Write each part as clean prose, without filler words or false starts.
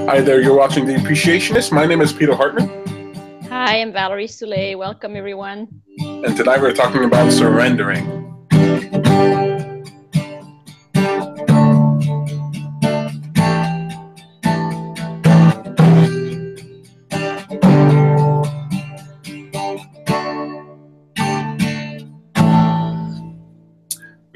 Hi there, you're watching The Appreciationist. My name is Peter Hartman. Hi, I'm Valerie Soule. Welcome, everyone. And tonight we're talking about surrendering.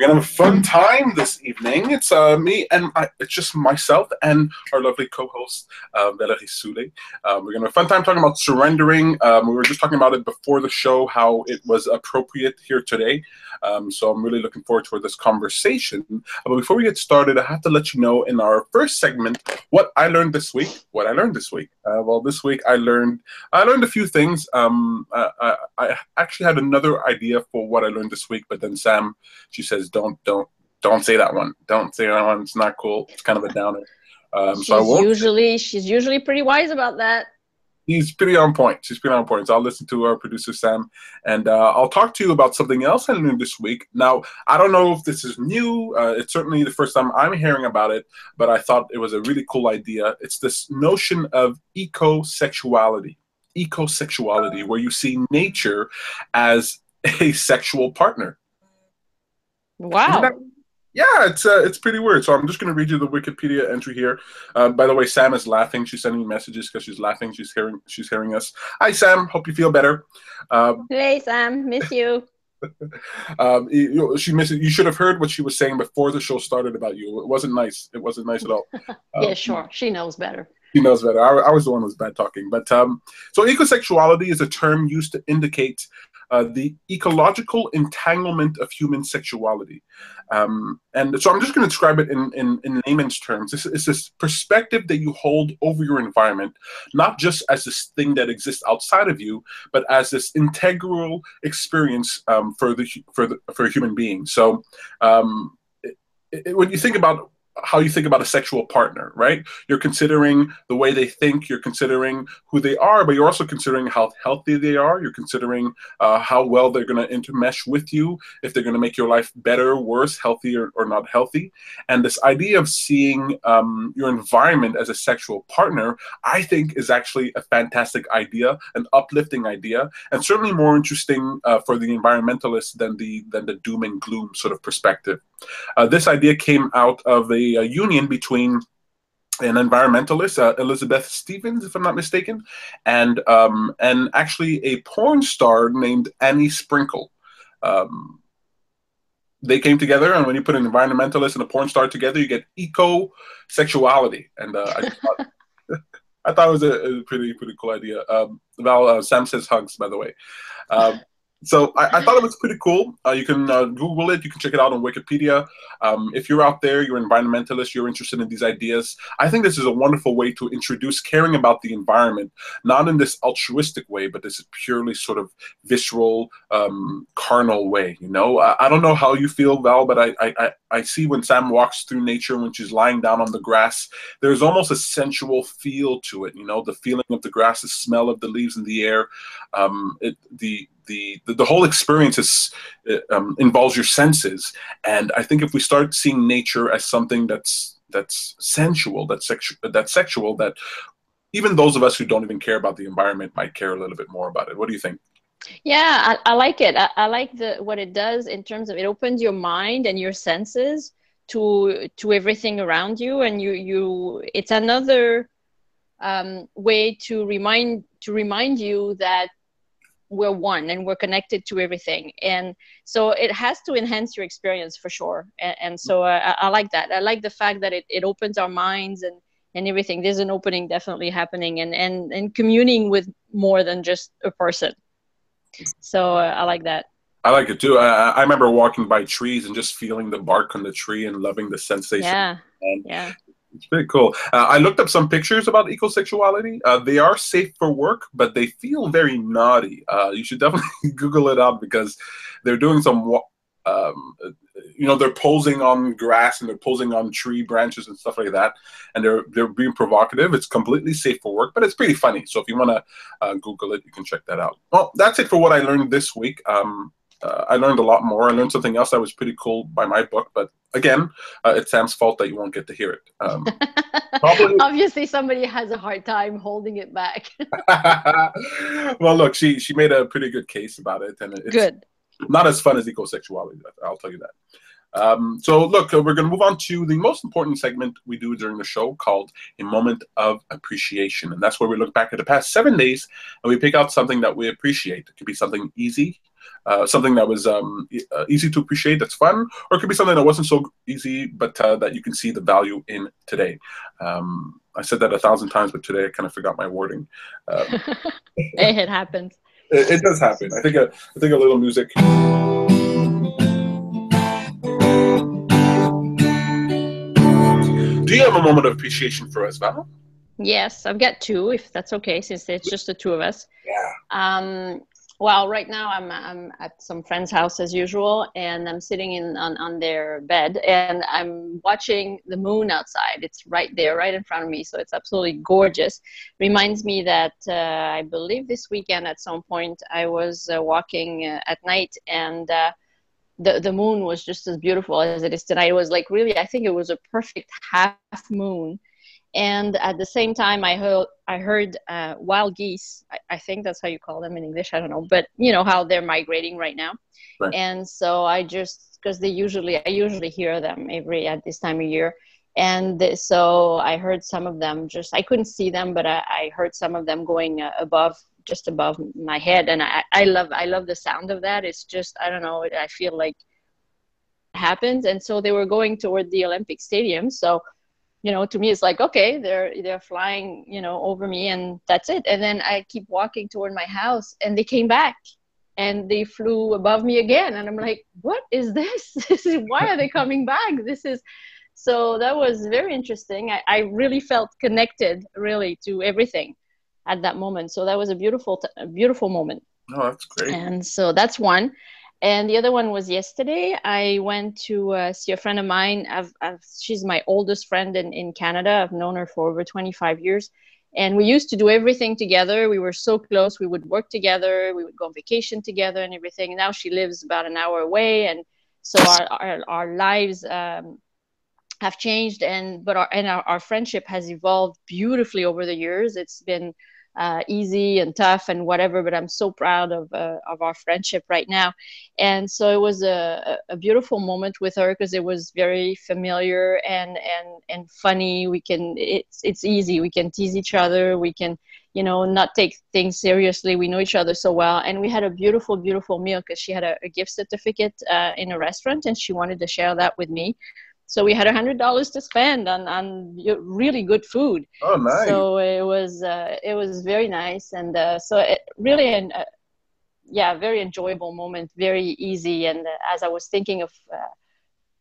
We're gonna have a fun time this evening. It's it's just myself and our lovely co-host Valerie Soule. We're gonna have a fun time talking about surrendering. We were just talking about it before the show, how it was appropriate here today. So I'm really looking forward to this conversation. But before we get started, I have to let you know in our first segment what I learned this week. Well, this week I learned a few things. I actually had another idea for what I learned this week, but then Sam, she says, don't say that one. Don't say that one. It's not cool. It's kind of a downer. So I won't. She's usually pretty wise about that. She's pretty on point. She's pretty on point. So I'll listen to our producer, Sam, and I'll talk to you about something else I learned this week. Now, I don't know if this is new. It's certainly the first time I'm hearing about it, but I thought it was a really cool idea. It's this notion of ecosexuality, where you see nature as a sexual partner. Wow. Yeah, it's pretty weird. So I'm just going to read you the Wikipedia entry here. By the way, Sam is laughing. She's sending me messages because she's laughing. She's hearing us. Hi, Sam. Hope you feel better. Hey, Sam. Miss you. She missed it. You should have heard what she was saying before the show started about you. It wasn't nice. It wasn't nice at all. Yeah, sure. She knows better. He knows better. I was the one who was bad talking. But so ecosexuality is a term used to indicate the ecological entanglement of human sexuality. And so I'm just going to describe it in layman's terms. It's this perspective that you hold over your environment, not just as this thing that exists outside of you, but as this integral experience for a human being. So when you think about how you think about a sexual partner, right? You're considering the way they think, you're considering who they are, but you're also considering how healthy they are. You're considering how well they're going to intermesh with you, if they're going to make your life better, worse, healthy, or not healthy. And this idea of seeing your environment as a sexual partner, I think is actually a fantastic idea, an uplifting idea, and certainly more interesting for the environmentalists than the doom and gloom sort of perspective. This idea came out of a union between an environmentalist, Elizabeth Stevens, if I'm not mistaken, and actually a porn star named Annie Sprinkle. They came together, and when you put an environmentalist and a porn star together, you get eco-sexuality. And I thought it was a pretty cool idea. Sam says hugs, by the way. So I thought it was pretty cool. You can Google it. You can check it out on Wikipedia. If you're out there, you're an environmentalist, you're interested in these ideas, I think this is a wonderful way to introduce caring about the environment, not in this altruistic way, but this purely sort of visceral, carnal way. You know, I don't know how you feel, Val, but I see when Sam walks through nature, when she's lying down on the grass, there's almost a sensual feel to it. You know, the feeling of the grass, the smell of the leaves in the air, the whole experience involves your senses, and I think if we start seeing nature as something that's sensual, that's sexual, that even those of us who don't even care about the environment might care a little bit more about it. What do you think? Yeah, I like it. I like what it does in terms of it opens your mind and your senses to everything around you, and it's another way to remind you that we're one and we're connected to everything. And so it has to enhance your experience for sure. And so I like that. I like the fact that it opens our minds and everything. There's an opening definitely happening and communing with more than just a person. So I like that. I like it too. I remember walking by trees and just feeling the bark on the tree and loving the sensation. Yeah. And yeah. It's pretty cool. I looked up some pictures about ecosexuality. They are safe for work, but they feel very naughty. You should definitely Google it out because they're doing some, they're posing on grass and they're posing on tree branches and stuff like that, and they're being provocative. It's completely safe for work, but it's pretty funny. So if you want to Google it, you can check that out. Well, that's it for what I learned this week. I learned a lot more. I learned something else that was pretty cool by my book. But again, it's Sam's fault that you won't get to hear it. Probably. Obviously, somebody has a hard time holding it back. Well, look, she made a pretty good case about it, and it's Good. not as fun as ecosexuality. I'll tell you that. So look, we're going to move on to the most important segment we do during the show, called A Moment of Appreciation. And that's where we look back at the past 7 days and we pick out something that we appreciate. It could be something easy, something that was easy to appreciate, that's fun, or it could be something that wasn't so easy, but that you can see the value in today. I said that 1,000 times, but today I kind of forgot my wording. It happens. It does happen. I think a little music. Do you have a moment of appreciation for us, Val? Yes, I've got two, if that's okay, since it's just the two of us. Yeah. Well, right now I'm at some friend's house as usual, and I'm sitting on their bed, and I'm watching the moon outside. It's right there, right in front of me, so it's absolutely gorgeous. Reminds me that I believe this weekend at some point I was walking at night, and the moon was just as beautiful as it is tonight. It was like really, I think it was a perfect half moon. And at the same time, I heard wild geese. I think that's how you call them in English. I don't know, but you know how they're migrating right now. Right. And so because I usually hear them at this time of year. And so I heard some of them I couldn't see them, but I heard some of them going just above my head. And I love the sound of that. It's just, I don't know, I feel like it happens. And so they were going toward the Olympic Stadium. So, you know, to me, it's like, okay, they're flying, you know, over me, and that's it. And then I keep walking toward my house, and they came back, and they flew above me again. And I'm like, what is this? Why are they coming back? So that was very interesting. I really felt connected, really, to everything at that moment. So that was a beautiful moment. Oh, that's great. And so that's one. And the other one was yesterday. I went to see a friend of mine. She's my oldest friend in Canada. I've known her for over 25 years. And we used to do everything together. We were so close. We would work together. We would go on vacation together and everything. And now she lives about an hour away. And so our lives have changed. But our friendship has evolved beautifully over the years. It's been easy and tough and whatever, but I'm so proud of our friendship right now. And so it was a beautiful moment with her, because it was very familiar and funny. It's easy. We can tease each other. We can, you know, not take things seriously. We know each other so well. And we had a beautiful, beautiful meal, because she had a gift certificate in a restaurant, and she wanted to share that with me. So we had $100 to spend on really good food. Oh, nice. So it was very nice, and so it really very enjoyable moment, very easy. And as I was thinking of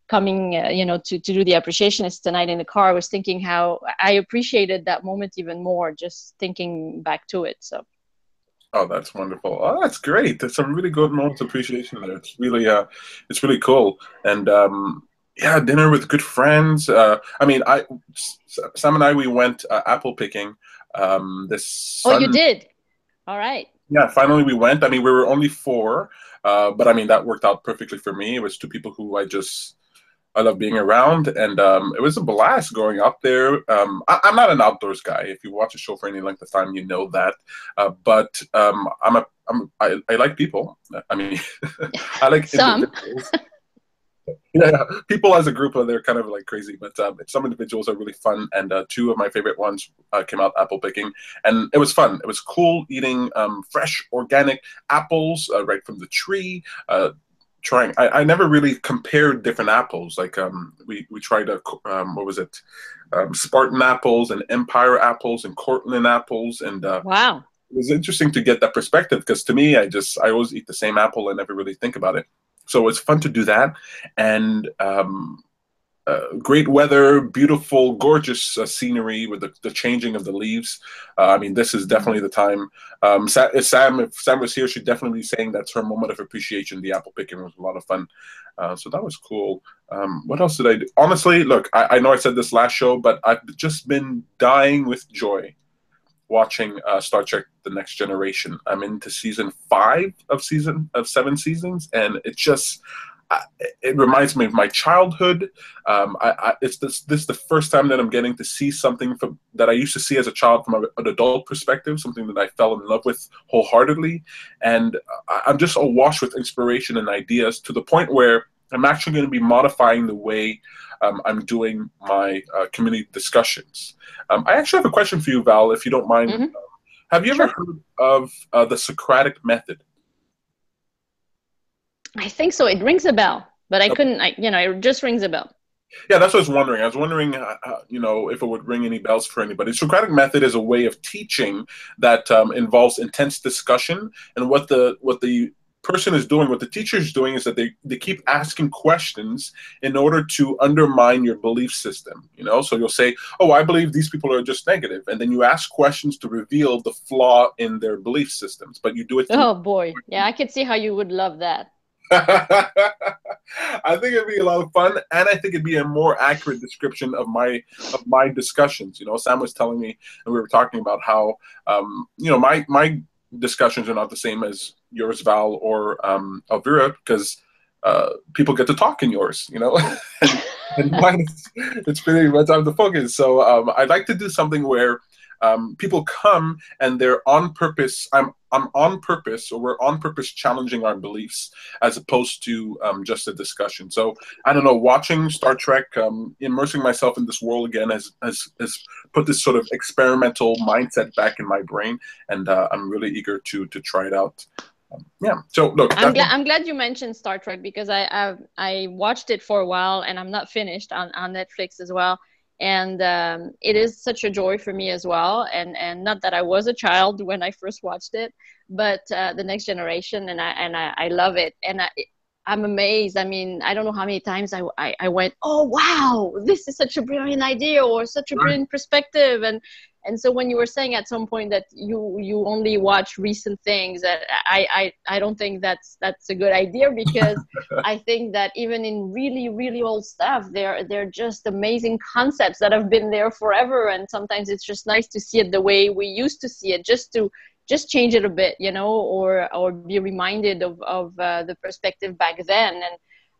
coming, to do the Appreciationist tonight in the car, I was thinking how I appreciated that moment even more, just thinking back to it. So. Oh, that's wonderful. Oh, that's great. That's some really good moments of appreciation there. It's really cool. And yeah, dinner with good friends. Sam and I, we went apple picking this Oh, you did? All right. Yeah, finally we went. I mean, we were only 4, but I mean, that worked out perfectly for me. It was 2 people who I love being around, and it was a blast going up there. I'm not an outdoors guy. If you watch a show for any length of time, you know that. But I like people. I mean, I like some. Individuals. Yeah, people as a group, they're kind of like crazy, but some individuals are really fun. And 2 of my favorite ones came out apple picking, and it was fun. It was cool eating fresh, organic apples right from the tree. Trying, I never really compared different apples. Like we tried what was it? Spartan apples and Empire apples and Cortland apples, and wow. It was interesting to get that perspective, because to me, I always eat the same apple and never really think about it. So it's fun to do that, and great weather, beautiful, gorgeous scenery with the changing of the leaves. I mean, this is definitely the time. If Sam was here, she'd definitely be saying that's her moment of appreciation. The apple picking was a lot of fun. So that was cool. What else did I do? Honestly, look, I know I said this last show, but I've just been dying with joy watching Star Trek: The Next Generation. I'm into season 5 of 7 seasons, and it just it reminds me of my childhood. It's this the first time that I'm getting to see something that I used to see as a child from an adult perspective, something that I fell in love with wholeheartedly, and I'm just awash with inspiration and ideas to the point where I'm actually going to be modifying the way I'm doing my community discussions. I actually have a question for you, Val, if you don't mind. Mm-hmm. Have you ever heard of the Socratic method? I think so. It rings a bell, but I couldn't. It just rings a bell. Yeah, that's what I was wondering. I was wondering, if it would ring any bells for anybody. Socratic method is a way of teaching that involves intense discussion, and what the person is doing, what the teacher is doing, is that they keep asking questions in order to undermine your belief system. So you'll say, "Oh, I believe these people are just negative," and then you ask questions to reveal the flaw in their belief systems. But you do it. Oh boy, yeah, I could see how you would love that. I think it'd be a lot of fun, and I think it'd be a more accurate description of my discussions. Sam was telling me, and we were talking about how my discussions are not the same as yours, Val, or Elvira, because people get to talk in yours, and mine it's pretty much out of the focus. So I'd like to do something where people come and they're on purpose. I'm on purpose, or we're on purpose challenging our beliefs, as opposed to just a discussion. So I don't know, watching Star Trek, immersing myself in this world again has put this sort of experimental mindset back in my brain, and I'm really eager to try it out. Yeah. So look, I'm glad you mentioned Star Trek, because I watched it for a while, and I'm not finished on Netflix as well. And it is such a joy for me as well. And not that I was a child when I first watched it, but The Next Generation, and I love it. And I'm amazed. I mean, I don't know how many times I went, "Oh wow, this is such a brilliant idea," or "such a brilliant perspective." And so when you were saying at some point that you only watch recent things, I don't think that's a good idea, because I think that even in really, really old stuff, they're just amazing concepts that have been there forever. And sometimes it's just nice to see it the way we used to see it, just change it a bit, or be reminded of the perspective back then.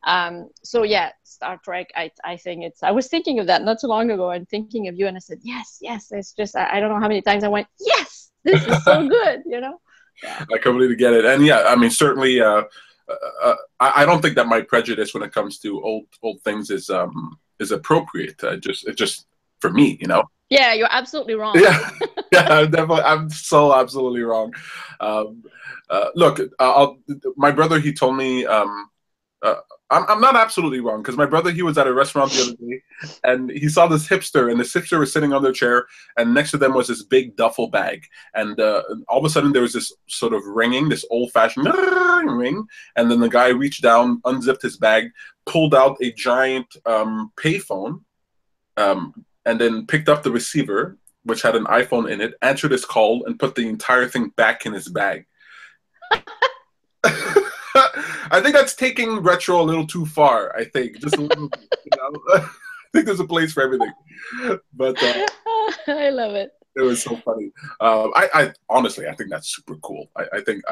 And so yeah, Star Trek, I think I was thinking of that not too long ago, and thinking of you, and I said, yes, it's just, I don't know how many times I went, yes, this is so good, Yeah. I completely get it. And yeah, I mean, certainly, I don't think that my prejudice when it comes to old things is appropriate. It's just for me, Yeah, you're absolutely wrong. Yeah, yeah, definitely. I'm so absolutely wrong. Look, my brother, he told me, I'm not absolutely wrong, because my brother, he was at a restaurant the other day, and he saw this hipster, and this hipster was sitting on their chair, and next to them was this big duffel bag, and all of a sudden there was this sort of ringing, this old-fashioned ring, and then the guy reached down, unzipped his bag, pulled out a giant payphone, and then picked up the receiver, which had an iPhone in it, answered his call, and put the entire thing back in his bag. I think that's taking retro a little too far. I think just a little. I think there's a place for everything. But I love it. It was so funny. I honestly, I think that's super cool. I think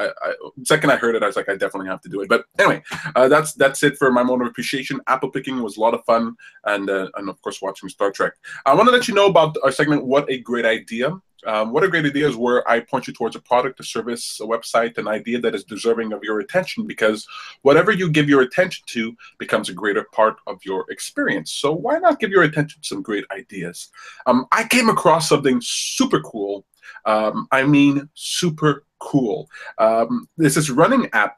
second I heard it, I was like, I definitely have to do it. But anyway, that's it for my moment of appreciation. Apple picking was a lot of fun, and of course watching Star Trek. I want to let you know about our segment, What a Great Idea. What a Great Idea is where I point you towards a product, a service, a website, an idea that is deserving of your attention, because whatever you give your attention to becomes a greater part of your experience. So why not give your attention to some great ideas? I came across something super cool. I mean, super cool. There's this running app.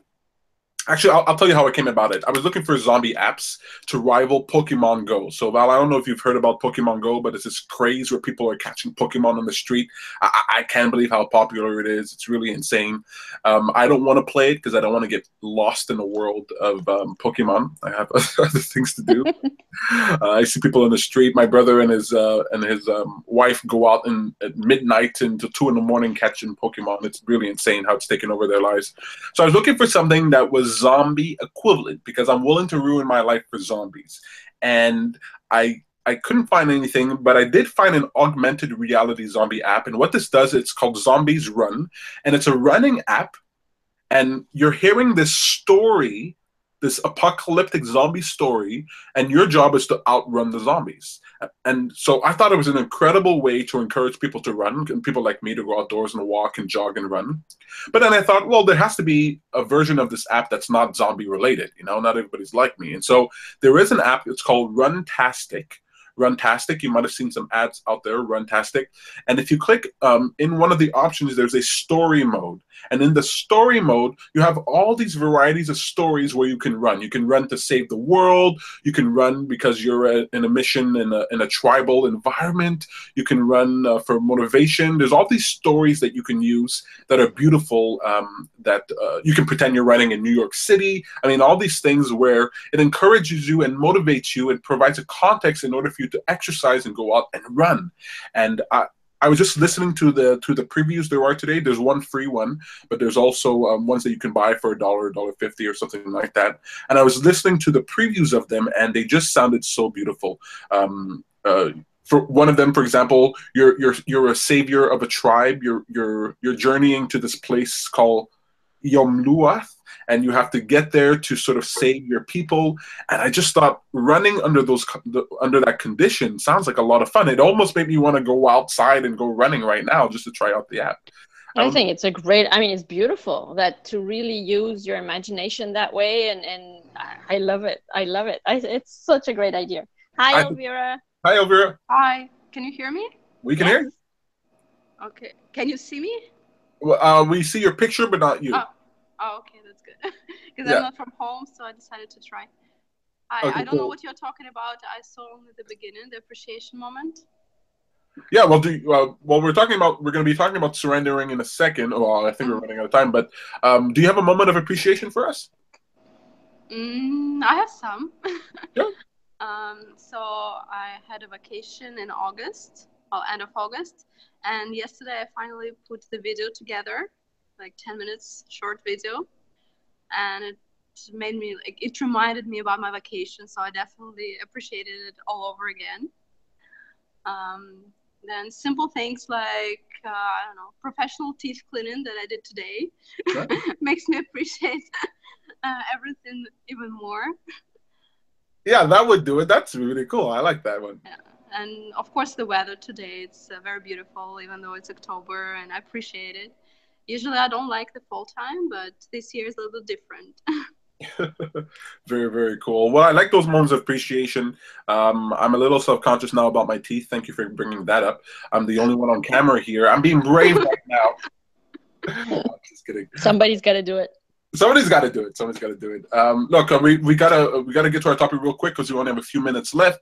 Actually, I'll tell you how I came about it. I was looking for zombie apps to rival Pokemon Go. So, Val, I don't know if you've heard about Pokemon Go, but it's this craze where people are catching Pokemon on the street. I can't believe how popular it is. It's really insane. I don't want to play it because I don't want to get lost in the world of Pokemon. I have other things to do. I see people in the street. My brother and his wife go out at midnight until 2 in the morning catching Pokemon. It's really insane how it's taken over their lives. So I was looking for something that was zombie equivalent, because I'm willing to ruin my life for zombies. And I I couldn't find anything, but I did find an augmented reality zombie app. And what this does, it's called Zombies Run, and it's a running app. And you're hearing this story, this apocalyptic zombie story, and your job is to outrun the zombies. And so I thought it was an incredible way to encourage people to run, and people like me to go outdoors and walk and jog and run. But then I thought, well, there has to be a version of this app that's not zombie related. You know, not everybody's like me. And so there is an app, it's called Runtastic. Runtastic, you might have seen some ads out there, Runtastic. And if you click in one of the options, there's a story mode. And in the story mode, you have all these varieties of stories where you can run. You can run to save the world. You can run because you're in a mission in a tribal environment. You can run for motivation. There's all these stories that you can use that are beautiful, that you can pretend you're running in New York City. I mean, all these things where it encourages you and motivates you and provides a context in order for you to exercise and go out and run. And I was just listening to the previews there are today. There's one free one, but there's also ones that you can buy for $1, $1.50 or something like that. And I was listening to the previews of them, and they just sounded so beautiful. For one of them, for example, you're a savior of a tribe. You're journeying to this place called Yomluath, and you have to get there to sort of save your people. And I just thought running under that condition sounds like a lot of fun. It almost made me want to go outside and go running right now just to try out the app. I think it's it's beautiful that to really use your imagination that way. And I love it. I love it. It's such a great idea. Hi, Elvira. Hi, Elvira. Hi. Can you hear me? We can hear you. Okay. Can you see me? Well, we see your picture, but not you. Oh, okay, that's good. Because I'm not from home, so I decided to try. I don't know what you're talking about. I saw only the beginning, the appreciation moment. Yeah, well, we're going to be talking about surrendering in a second. Well, I think we're running out of time, but do you have a moment of appreciation for us? I have some. Yeah. So I had a vacation in August, end of August, and yesterday I finally put the video together. Like 10 minutes short video, and it made me it reminded me about my vacation, so I definitely appreciated it all over again. Then simple things like I don't know, professional teeth cleaning that I did today makes me appreciate everything even more. Yeah, that would do it. That's really cool. I like that one. Yeah. And of course the weather today, it's very beautiful, even though it's October, and I appreciate it. Usually I don't like the fall time, but this year is a little different. Very, very cool. Well, I like those moments of appreciation. I'm a little self-conscious now about my teeth. Thank you for bringing that up. I'm the only one on camera here. I'm being brave right now. I'm just kidding. Somebody's got to do it. Somebody's got to do it. Somebody's got to do it. Look, we gotta get to our topic real quick because we only have a few minutes left.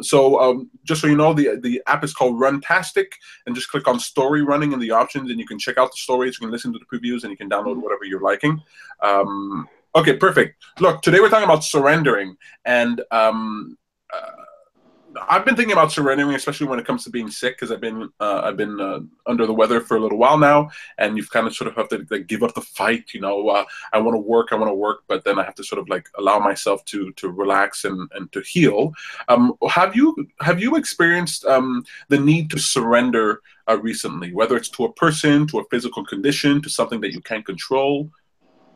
So just so you know, the app is called Runtastic, and just click on Story Running in the options, and you can check out the stories. You can listen to the previews, and you can download whatever you're liking. Okay, perfect. Look, today we're talking about surrendering, and I've been thinking about surrendering, especially when it comes to being sick, because I've been under the weather for a little while now, and you've kind of sort of have to like give up the fight. You know, I want to work, but then I have to sort of like allow myself to relax and to heal. Have you experienced the need to surrender recently, whether it's to a person, to a physical condition, to something that you can't control?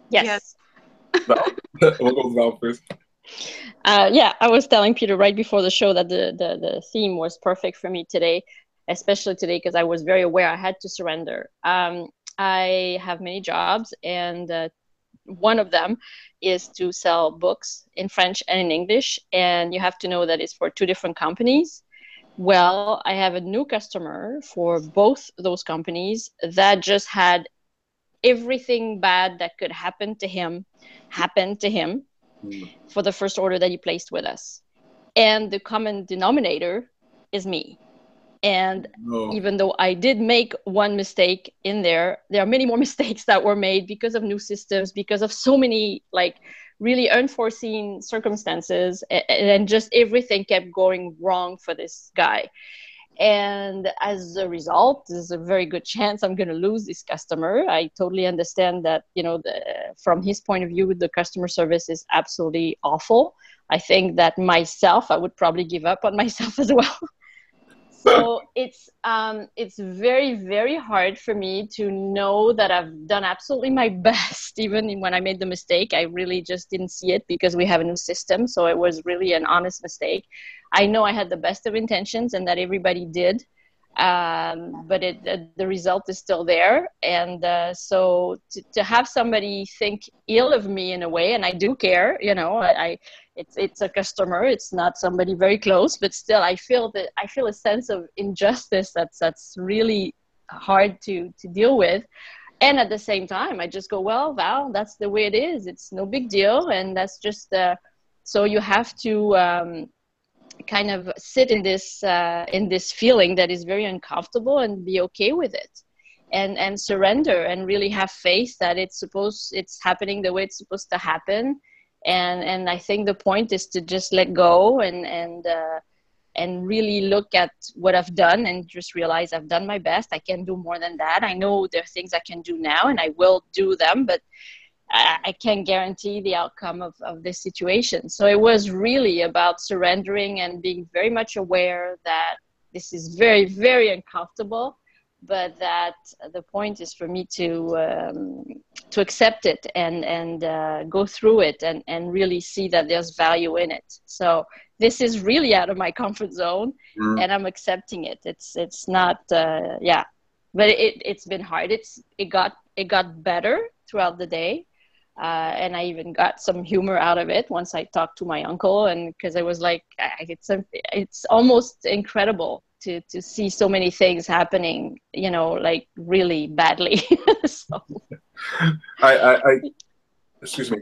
Yes. Val? We'll go with Val first. Yeah, I was telling Peter right before the show that the theme was perfect for me today, especially today because I was very aware I had to surrender. I have many jobs, and one of them is to sell books in French and in English, and you have to know that it's for two different companies. Well, I have a new customer for both those companies that just had everything bad that could happen to him for the first order that he placed with us. And the common denominator is me. And even though I did make one mistake in there are many more mistakes that were made because of new systems, because of so many like really unforeseen circumstances, and just everything kept going wrong for this guy. And as a result, there's a very good chance I'm going to lose this customer. I totally understand that, you know, from his point of view, the customer service is absolutely awful. I think that myself, I would probably give up on myself as well. So it's very, very hard for me to know that I've done absolutely my best. Even when I made the mistake, I really just didn't see it because we have a new system. So it was really an honest mistake. I know I had the best of intentions and that everybody did. But the result is still there. And so to have somebody think ill of me in a way, and I do care, you know, it's a customer, it's not somebody very close, but still I feel a sense of injustice that's really hard to deal with. And at the same time, I just go, well, Val, that's the way it is. It's no big deal. And that's just, so you have to kind of sit in this feeling that is very uncomfortable and be okay with it, and surrender and really have faith that it's happening the way it's supposed to happen. And I think the point is to just let go and really look at what I've done and just realize I've done my best. I can do more than that. I know there are things I can do now and I will do them, but I can't guarantee the outcome of this situation. So it was really about surrendering and being very much aware that this is very, very uncomfortable, but that the point is for me to accept it and go through it and really see that there's value in it. So this is really out of my comfort zone, and I'm accepting it. It's not, but it's been hard. It got better throughout the day. And I even got some humor out of it once I talked to my uncle, and because I was like, it's almost incredible to see so many things happening, you know, like really badly. So. I excuse me.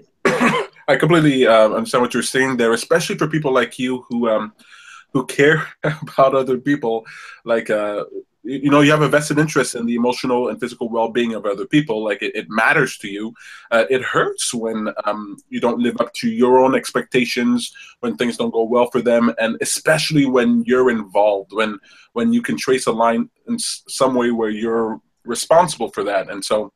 I completely understand what you're saying there, especially for people like you who care about other people, like. You know, you have a vested interest in the emotional and physical well-being of other people. Like it matters to you. It hurts when you don't live up to your own expectations, when things don't go well for them, and especially when you're involved, when you can trace a line in some way where you're responsible for that. And so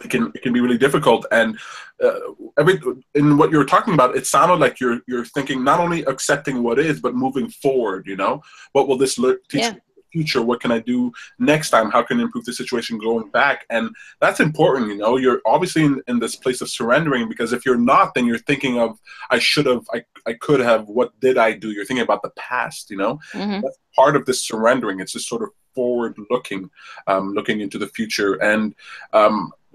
it can be really difficult. And in what you were talking about, it sounded like you're thinking not only accepting what is, but moving forward. You know, what will this teach me? Future, what can I do next time? How can I improve the situation going back? And that's important. You know, you're obviously in this place of surrendering, because if you're not, then you're thinking of I should have, I could have, what did I do? You're thinking about the past. You know, that's part of this surrendering. It's just sort of forward looking, looking into the future. And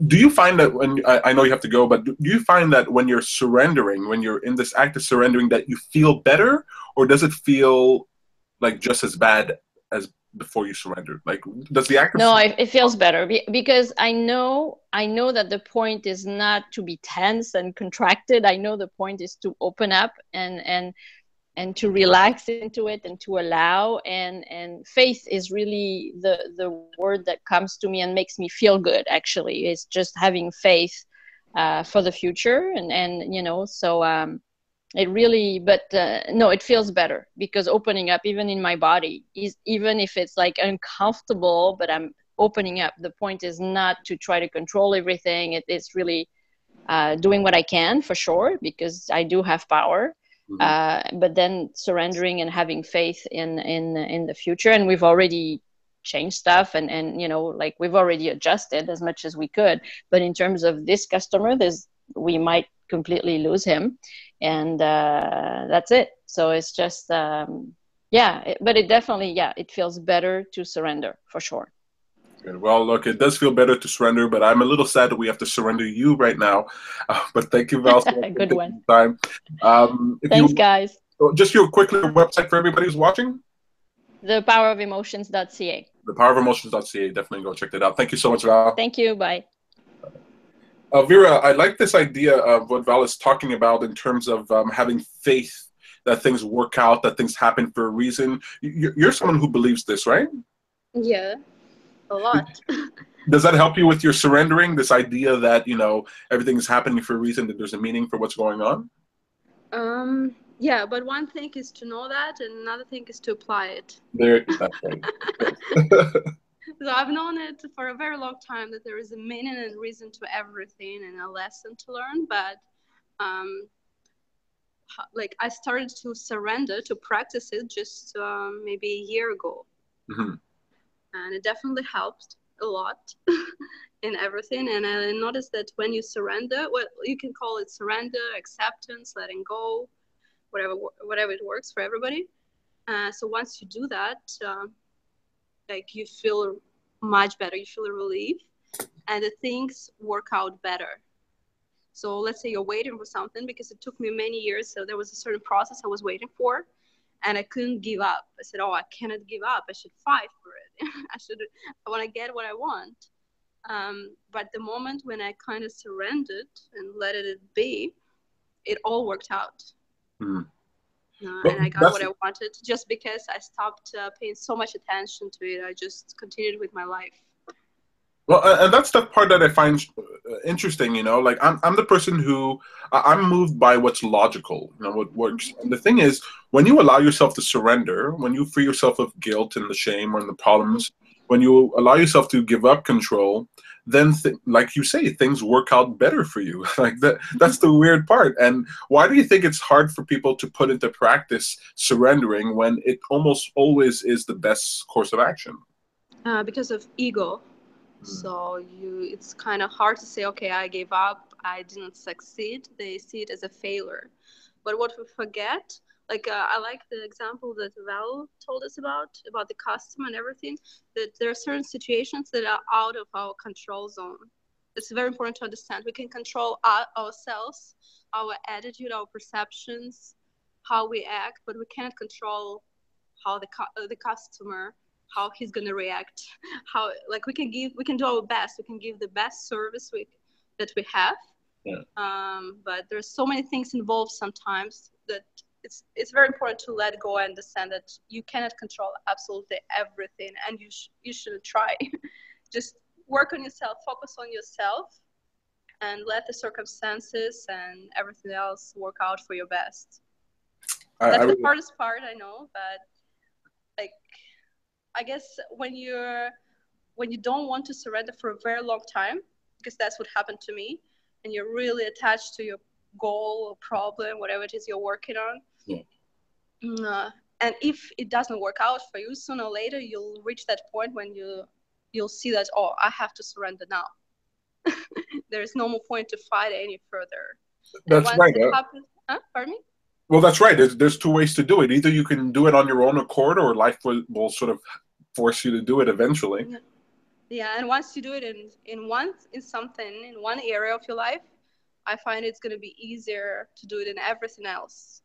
do you find that when I know you have to go, but do you find that when you're surrendering, when you're in this act of surrendering, that you feel better, or does it feel like just as bad as before you surrendered? Like, does the act of it feels better because I know that the point is not to be tense and contracted. I know the point is to open up and to relax into it and to allow, and faith is really the word that comes to me and makes me feel good. Actually, it's just having faith for the future, and you know, so it really, but no, it feels better because opening up, even in my body, is, even if it's like uncomfortable, but I'm opening up. The point is not to try to control everything. It's really doing what I can, for sure, because I do have power. But then surrendering and having faith in the future. And we've already changed stuff, and you know, like we've already adjusted as much as we could. But in terms of this customer, we might completely lose him, and that's it. So it's just but it definitely, it feels better to surrender, for sure. Well, look, it does feel better to surrender, but I'm a little sad that we have to surrender you right now. But thank you, Val. Good one. Time. Thanks, guys. Just your quick little website for everybody who's watching. Thepoweroфemotions.ca. Thepoweroфemotions.ca. Definitely go check that out. Thank you so much, Val. Thank you. Bye. Vera, I like this idea of what Val is talking about in terms of having faith that things work out, that things happen for a reason. You're someone who believes this, right? Yeah, a lot. Does that help you with your surrendering, this idea that, you know, everything is happening for a reason, that there's a meaning for what's going on? Yeah, but one thing is to know that, and another thing is to apply it. That's right. So I've known it for a very long time, that there is a meaning and reason to everything and a lesson to learn. But like I started to surrender, to practice it just maybe a year ago. Mm-hmm. And it definitely helped a lot in everything. And I noticed that when you surrender, well, you can call it surrender, acceptance, letting go, whatever it works for everybody. So once you do that, like you feel much better, you feel a relief, and the things work out better. So let's say you're waiting for something, because it took me many years. So there was a certain process I was waiting for, and I couldn't give up. I said, oh, I cannot give up. I should fight for it. I want to get what I want. But the moment when I kind of surrendered and let it be, it all worked out. Mm. And I got what I wanted, just because I stopped paying so much attention to it. I just continued with my life. Well, and that's the part that I find interesting, you know, like I'm the person who I'm moved by what's logical, you know, what works. And the thing is, when you allow yourself to surrender, when you free yourself of guilt and the shame and the problems, when you allow yourself to give up control, then like you say, things work out better for you. Like that's the weird part. And why do you think it's hard for people to put into practice surrendering when it almost always is the best course of action? Because of ego. So it's kind of hard to say, okay, I gave up, I didn't succeed. They see it as a failure. But what we forget, like I like the example that Val told us about the custom and everything, that there are certain situations that are out of our control zone. It's very important to understand. We can control ourselves, our attitude, our perceptions, how we act, but we can't control how the customer, how he's going to react, how, like, we can do our best, we can give the best service that we have. But there's so many things involved sometimes that it's very important to let go and understand that you cannot control absolutely everything, and you shouldn't try. Just work on yourself, focus on yourself, and let the circumstances and everything else work out for your best. That's the hardest part, I know, but like, I guess when you don't want to surrender for a very long time, because that's what happened to me, and you're really attached to your goal or problem, whatever it is you're working on. And if it doesn't work out for you, sooner or later you'll reach that point when you'll see that, oh, I have to surrender now. There's no more point to fight any further. That's right. Pardon me? Well, that's right. There's two ways to do it. Either you can do it on your own accord, or life will sort of force you to do it eventually. Yeah, and once you do it in one area of your life, I find it's going to be easier to do it in everything else.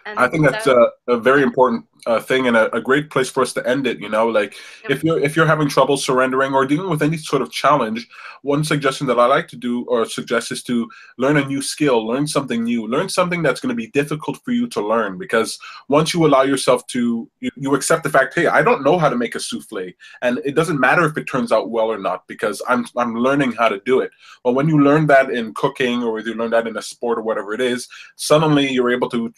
And I think that's a very important thing, and a great place for us to end it. You know, like if you're having trouble surrendering or dealing with any sort of challenge, one suggestion that I like to do or suggest is to learn a new skill, learn something new, learn something that's going to be difficult for you to learn. Because once you allow yourself to, you accept the fact, hey, I don't know how to make a souffle, and it doesn't matter if it turns out well or not, because I'm learning how to do it. Well, when you learn that in cooking, or you learn that in a sport or whatever it is, suddenly you're able to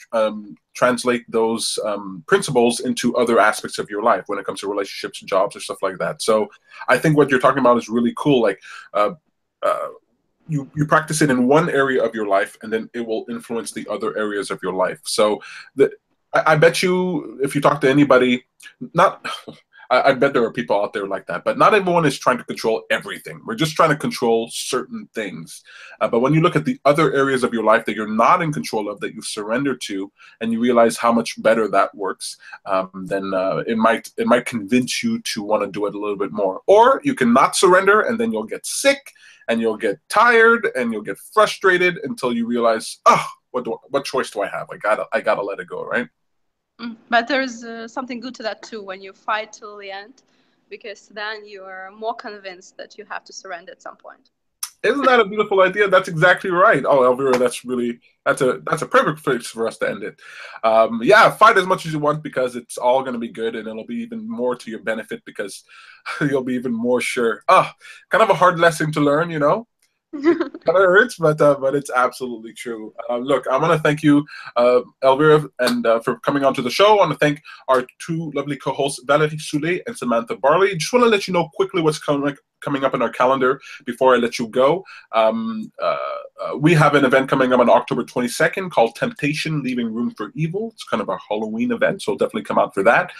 translate those principles into other aspects of your life when it comes to relationships, jobs, or stuff like that. So I think what you're talking about is really cool. Like you practice it in one area of your life, and then it will influence the other areas of your life. So I bet you, if you talk to anybody, I bet there are people out there like that, but not everyone is trying to control everything. We're just trying to control certain things. But when you look at the other areas of your life that you're not in control of, that you've surrendered to, and you realize how much better that works, then it might convince you to want to do it a little bit more. Or you can not surrender, and then you'll get sick, and you'll get tired, and you'll get frustrated until you realize, oh, what choice do I have? I gotta let it go, right? But there's something good to that too, when you fight till the end, because then you are more convinced that you have to surrender at some point. Isn't that a beautiful idea? That's exactly right. Oh, Elvira, that's a perfect place for us to end it. Yeah, fight as much as you want, because it's all going to be good, and it'll be even more to your benefit, because you'll be even more sure. Kind of a hard lesson to learn, you know. Kind of hurts, but it's absolutely true. Look, I want to thank you, Elvira, and for coming onto the show. I want to thank our two lovely co-hosts, Valerie, Soule, and Samantha, Barley. Just want to let you know quickly what's coming coming up in our calendar before I let you go. We have an event coming up on October 22nd called Temptation, Leaving Room for Evil. It's kind of a Halloween event, so definitely come out for that.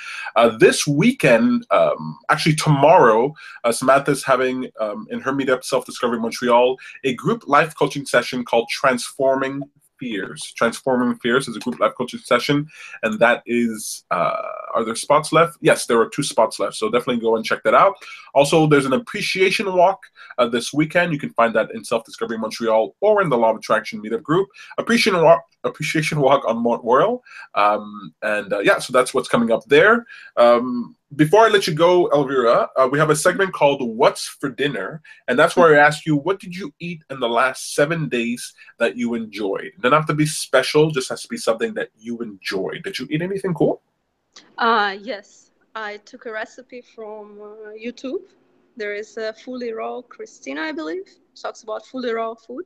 This weekend, actually tomorrow, Samantha's having, in her meetup, Self-Discovery Montreal, a group life coaching session called Transforming Fears. Transforming Fears is a group life coaching session, and that is, are there spots left? Yes, there are 2 spots left, so definitely go and check that out. Also, there's an appreciation walk this weekend. You can find that in Self-Discovery Montreal or in the Law of Attraction meetup group. Appreciation walk on Mont Royal, yeah, so that's what's coming up there. Before I let you go, Elvira, we have a segment called What's for Dinner, and that's where I ask you, what did you eat in the last 7 days that you enjoyed? It doesn't have to be special, just has to be something that you enjoyed. Did you eat anything cool? Yes, I took a recipe from YouTube. There is a Fully Raw Christina, I believe, talks about fully raw food.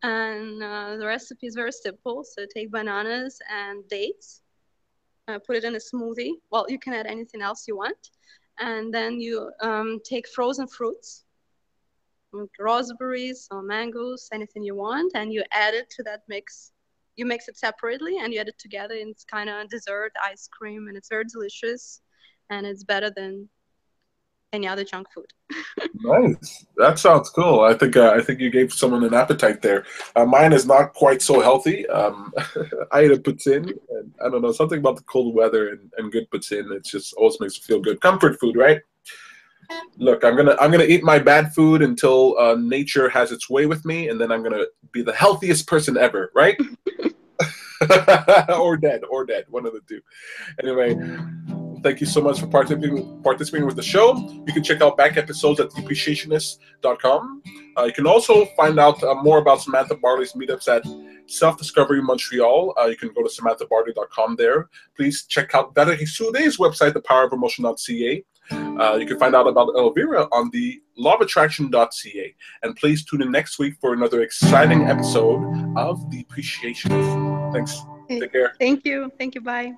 And the recipe is very simple. So take bananas and dates, put it in a smoothie. Well, you can add anything else you want. And then you take frozen fruits, like raspberries or mangoes, anything you want, and you add it to that mix. You mix it separately and you add it together, and it's kind of dessert ice cream, and it's very delicious, and it's better than any other junk food. Nice. That sounds cool. I think you gave someone an appetite there. Mine is not quite so healthy. I ate a poutine, and I don't know, something about the cold weather and good poutine. It just always makes me feel good. Comfort food, right? Look, I'm gonna eat my bad food until nature has its way with me, and then I'm gonna be the healthiest person ever, right? or dead, one of the two. Anyway, thank you so much for participating with the show. You can check out back episodes at Appreciationist.com. You can also find out more about Samantha Barley's meetups at Self-Discovery Montreal. You can go to samanthabarley.com there. Please check out Valerie Soule's website, thepowerofemotion.ca. You can find out about Elvira on the lawofattraction.ca. And please tune in next week for another exciting episode of The Appreciationist. Thanks. Take care. Thank you. Thank you. Bye.